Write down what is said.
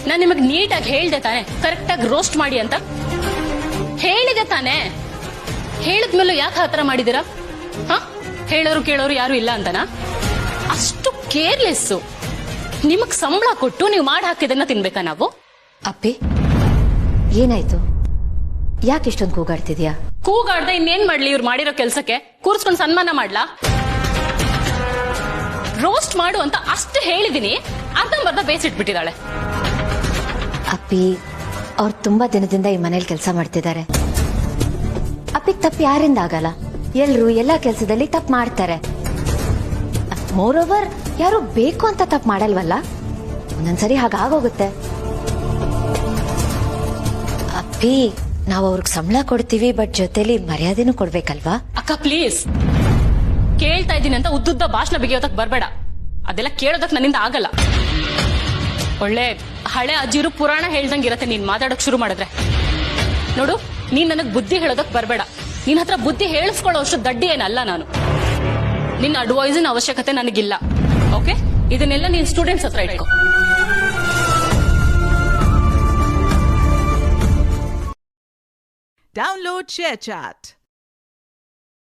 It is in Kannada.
ನಾನ್ ನಿಮಗ್ ನೀಟಾಗಿ ಹೇಳ್ದೆ ತಾನೆ ಕರೆಕ್ಟ್ ಆಗಿ ರೋಸ್ಟ್ ಮಾಡಿ ಅಂತ ಹೇಳಿದೆ ತಾನೆ. ಹೇಳಿದ್ಮೇಲೆ ಯಾಕೆ ಆತರ ಮಾಡಿದಿರಾ? ಹೇಳೋರು ಕೇಳೋರು ಯಾರು ಇಲ್ಲ ಅಂತನಾ? ಅಷ್ಟು ಕೇರ್ಲೆಸ್. ನಿಮಗ್ ಸಂಬಳ ಕೊಟ್ಟು ನೀವು ಮಾಡಿ ಹಾಕಿದನ್ನ ತಿನ್ಬೇಕಾ ನಾವು? ಅಪ್ಪಿ ಏನಾಯ್ತು? ಯಾಕೆ ಇಷ್ಟೊಂದು ಕೂಗಾಡ್ತಿದ್ಯಾ? ಕೂಗಾಡ್ದ ಇನ್ನೇನ್ ಮಾಡ್ಲಿ? ಇವ್ರು ಮಾಡಿರೋ ಕೆಲ್ಸಕ್ಕೆ ಕೂರ್ಸ್ಕೊಂಡ್ ಸನ್ಮಾನ ಮಾಡ್ಲಾ? ರೋಸ್ಟ್ ಮಾಡು ಅಂತ ಅಷ್ಟು ಹೇಳಿದೀನಿ, ಅರ್ಧಂಬರ್ಧ ಬೇಯಿಸಿಟ್ಬಿಟ್ಟಿದ್ದಾಳೆ. ಅಪ್ಪಿ ಅವ್ರು ತುಂಬಾ ದಿನದಿಂದ ಈ ಮನೇಲಿ ಕೆಲಸ ಮಾಡ್ತಿದ್ದಾರೆ. ಅಪ್ಪಿಗೆ ತಪ್ಪು ಯಾರಿಂದ ಆಗಲ್ಲ? ಎಲ್ರು ಎಲ್ಲಾ ಕೆಲಸದಲ್ಲಿ ತಪ್ಪು ಮಾಡ್ತಾರೆ. ಮೋರ್ ಓವರ್ ಯಾರು ಬೇಕು ಅಂತ ತಪ್ಪು ಮಾಡಲ್ವಲ್ಲ, ಒಂದೊಂದ್ಸರಿ ಹಾಗಾಗೋಗುತ್ತೆ. ಅಪ್ಪಿ ನಾವು ಅವ್ರಿಗೆ ಸಂಬಳ ಕೊಡ್ತೀವಿ, ಬಟ್ ಜೊತೆಲಿ ಮರ್ಯಾದೆನೂ ಕೊಡ್ಬೇಕಲ್ವಾ? ಅಕ್ಕ ಪ್ಲೀಸ್, ಕೇಳ್ತಾ ಇದ್ದೀನಿ ಅಂತ ಉದ್ದುದ್ದ ಭಾಷಣ ಬಿಗಿಯೋದಕ್ ಬರ್ಬೇಡ. ಅದೆಲ್ಲ ಕೇಳೋದಕ್ ನನ್ನಿಂದ ಆಗಲ್ಲ. ಒಳ್ಳೆ ಹಳೆ ಅಜ್ಜಿರು ಪುರಾಣ ಹೇಳ್ದಂಗಿರತ್ತೆ ನೀನ್ ಮಾತಾಡಕ್ ಶುರು ಮಾಡಿದ್ರೆ. ನೋಡು, ನೀನ್ ನನಗ್ ಬುದ್ಧಿ ಹೇಳೋದಕ್ ಬರ್ಬೇಡ. ನಿನ್ ಹತ್ರ ಬುದ್ಧಿ ಹೇಳಿಸ್ಕೊಳ್ಳೋ ಅಷ್ಟು ದಡ್ಡಿ ಏನಲ್ಲ ನಾನು. ನಿನ್ನ ಅಡ್ವೈಸಿನ ಅವಶ್ಯಕತೆ ನನಗಿಲ್ಲ. ಓಕೆ, ಇದನ್ನೆಲ್ಲ ನೀನ್ ಸ್ಟೂಡೆಂಟ್ಸ್ ಹತ್ರ ಇಟ್ಕೋ. Download ShareChat.